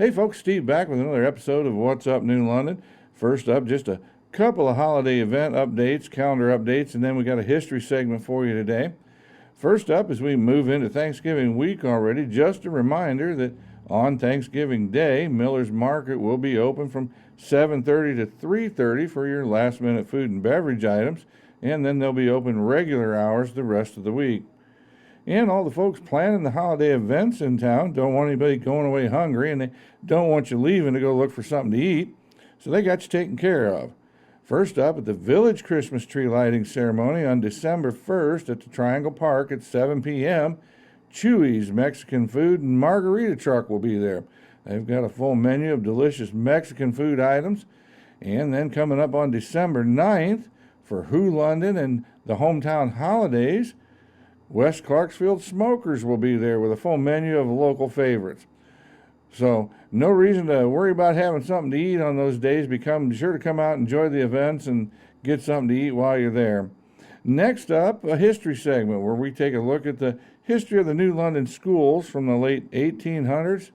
Hey folks, Steve back with another episode of What's Up New London. First up, just a couple of holiday event updates, calendar updates, and then we got a history segment for you today. First up, as we move into Thanksgiving week already, just a reminder that on Thanksgiving Day, Miller's Market will be open from 7:30 to 3:30 for your last-minute food and beverage items, and then they'll be open regular hours the rest of the week. And all the folks planning the holiday events in town don't want anybody going away hungry, and they don't want you leaving to go look for something to eat, so they got you taken care of. First up, at the Village Christmas Tree Lighting Ceremony on December 1st at the Triangle Park at 7 p.m., Chuy's Mexican Food and Margarita Truck will be there. They've got a full menu of delicious Mexican food items. And then coming up on December 9th for Who London and the Hometown Holidays, West Clarksfield Smokers will be there with a full menu of local favorites. So no reason to worry about having something to eat on those days. Be sure to come out and enjoy the events and get something to eat while you're there. Next up, a history segment where we take a look at the history of the New London schools from the late 1800s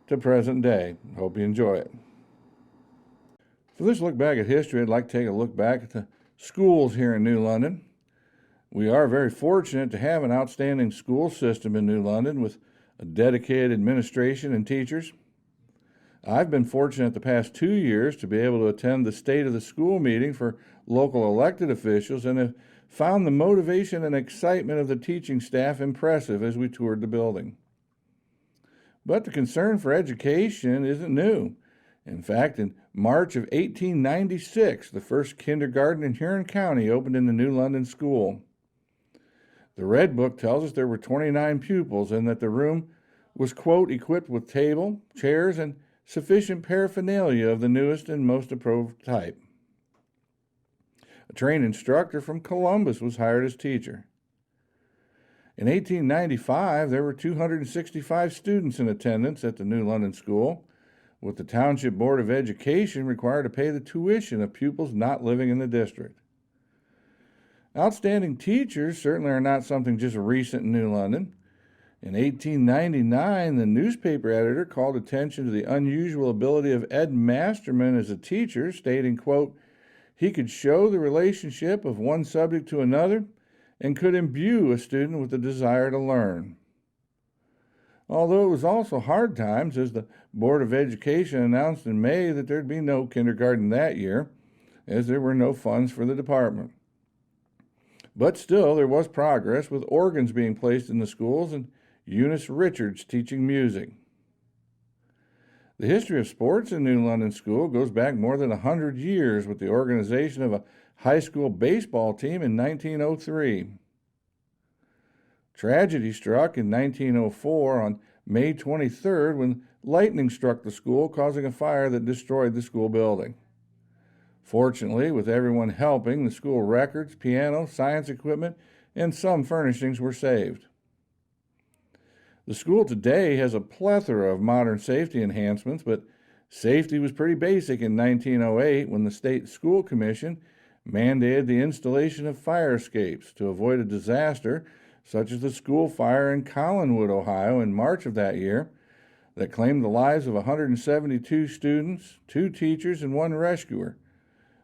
to present day. Hope you enjoy it. For this look back at history, I'd like to take a look back at the schools here in New London. We are very fortunate to have an outstanding school system in New London with a dedicated administration and teachers. I've been fortunate the past 2 years to be able to attend the State of the School meeting for local elected officials and have found the motivation and excitement of the teaching staff impressive as we toured the building. But the concern for education isn't new. In fact, in March of 1896, the first kindergarten in Huron County opened in the New London School. The Red Book tells us there were 29 pupils and that the room was, quote, equipped with table, chairs, and sufficient paraphernalia of the newest and most approved type. A trained instructor from Columbus was hired as teacher. In 1895, there were 265 students in attendance at the New London School, with the Township Board of Education required to pay the tuition of pupils not living in the district. Outstanding teachers certainly are not something just recent in New London. In 1899, the newspaper editor called attention to the unusual ability of Ed Masterman as a teacher, stating, quote, he could show the relationship of one subject to another and could imbue a student with the desire to learn. Although it was also hard times, as the Board of Education announced in May that there'd be no kindergarten that year, as there were no funds for the department. But still, there was progress, with organs being placed in the schools and Eunice Richards teaching music. The history of sports in New London School goes back more than 100 years with the organization of a high school baseball team in 1903. Tragedy struck in 1904 on May 23rd when lightning struck the school, causing a fire that destroyed the school building. Fortunately, with everyone helping, the school records, piano, science equipment, and some furnishings were saved. The school today has a plethora of modern safety enhancements, but safety was pretty basic in 1908 when the State School Commission mandated the installation of fire escapes to avoid a disaster such as the school fire in Collinwood, Ohio in March of that year that claimed the lives of 172 students, 2 teachers, and 1 rescuer,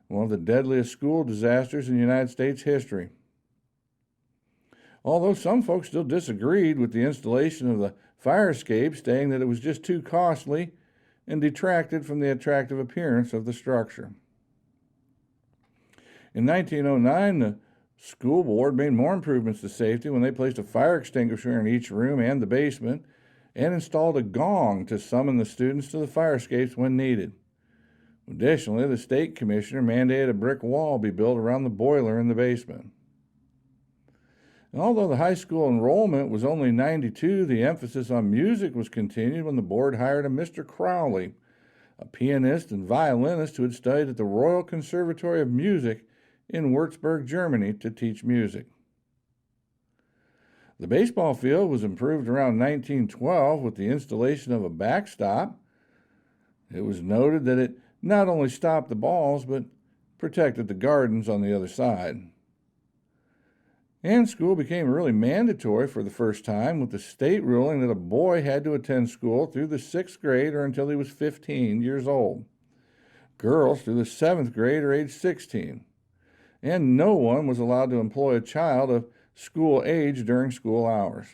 one of the deadliest school disasters in United States history. Although some folks still disagreed with the installation of the fire escape, saying that it was just too costly and detracted from the attractive appearance of the structure. In 1909, the school board made more improvements to safety when they placed a fire extinguisher in each room and the basement and installed a gong to summon the students to the fire escapes when needed. Additionally, the state commissioner mandated a brick wall be built around the boiler in the basement. And although the high school enrollment was only 92, the emphasis on music was continued when the board hired a Mr. Crowley, a pianist and violinist who had studied at the Royal Conservatory of Music in Würzburg, Germany, to teach music. The baseball field was improved around 1912 with the installation of a backstop. It was noted that it not only stopped the balls, but protected the gardens on the other side. And school became really mandatory for the first time, with the state ruling that a boy had to attend school through the 6th grade or until he was 15 years old. Girls through the 7th grade or age 16. And no one was allowed to employ a child of school age during school hours.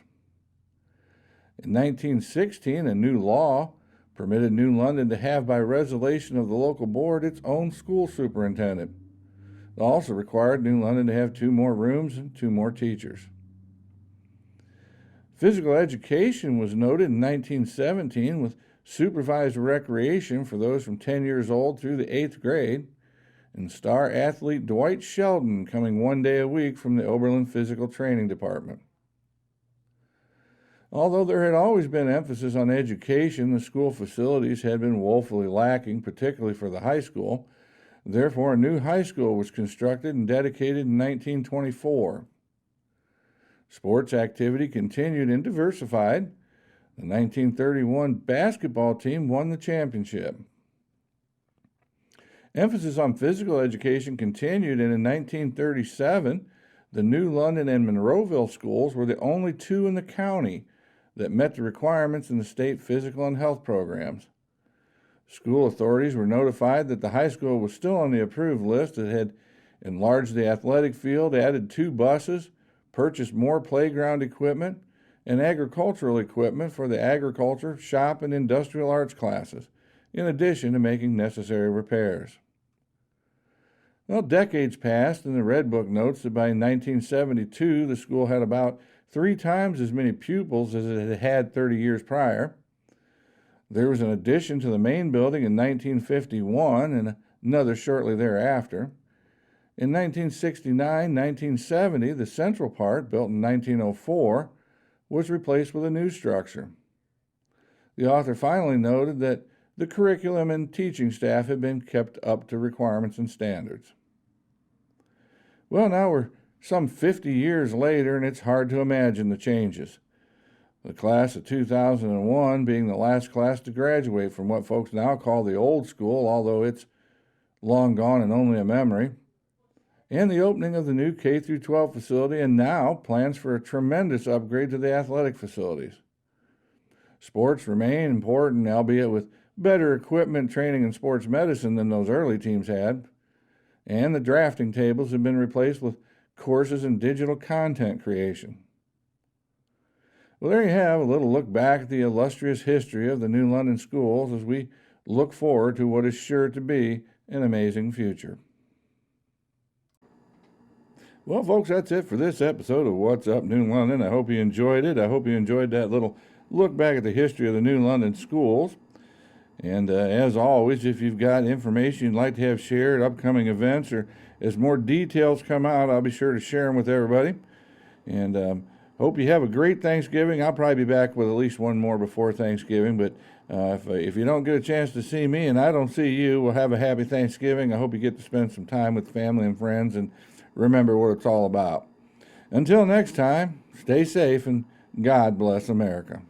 In 1916, a new law permitted New London to have, by resolution of the local board, its own school superintendent. It also required New London to have 2 more rooms and 2 more teachers. Physical education was noted in 1917 with supervised recreation for those from 10 years old through the 8th grade, and star athlete Dwight Sheldon coming 1 day a week from the Oberlin Physical Training Department. Although there had always been emphasis on education, the school facilities had been woefully lacking, particularly for the high school. Therefore, a new high school was constructed and dedicated in 1924. Sports activity continued and diversified. The 1931 basketball team won the championship. Emphasis on physical education continued, and in 1937, the New London and Monroeville schools were the only 2 in the county that met the requirements in the state physical and health programs. School authorities were notified that the high school was still on the approved list. It had enlarged the athletic field, added 2 buses, purchased more playground equipment, and agricultural equipment for the agriculture, shop, and industrial arts classes, in addition to making necessary repairs. Well, decades passed, and the Red Book notes that by 1972, the school had about 3 times as many pupils as it had had 30 years prior. There was an addition to the main building in 1951 and another shortly thereafter. In 1969-1970, the central part, built in 1904, was replaced with a new structure. The author finally noted that the curriculum and teaching staff had been kept up to requirements and standards. Well, now we're some 50 years later, and it's hard to imagine the changes. The class of 2001 being the last class to graduate from what folks now call the old school, although it's long gone and only a memory, and the opening of the new K-12 facility, and now plans for a tremendous upgrade to the athletic facilities. Sports remain important, albeit with better equipment, training, and sports medicine than those early teams had, and the drafting tables have been replaced with courses in digital content creation. Well, there you have a little look back at the illustrious history of the New London schools as we look forward to what is sure to be an amazing future. Well, folks, that's it for this episode of What's Up New London. I hope you enjoyed it. I hope you enjoyed that little look back at the history of the New London schools. And as always, if you've got information you'd like to have shared, upcoming events, or as more details come out, I'll be sure to share them with everybody. And hope you have a great Thanksgiving. I'll probably be back with at least one more before Thanksgiving. But if you don't get a chance to see me and I don't see you, we'll have a happy Thanksgiving. I hope you get to spend some time with family and friends and remember what it's all about. Until next time, stay safe and God bless America.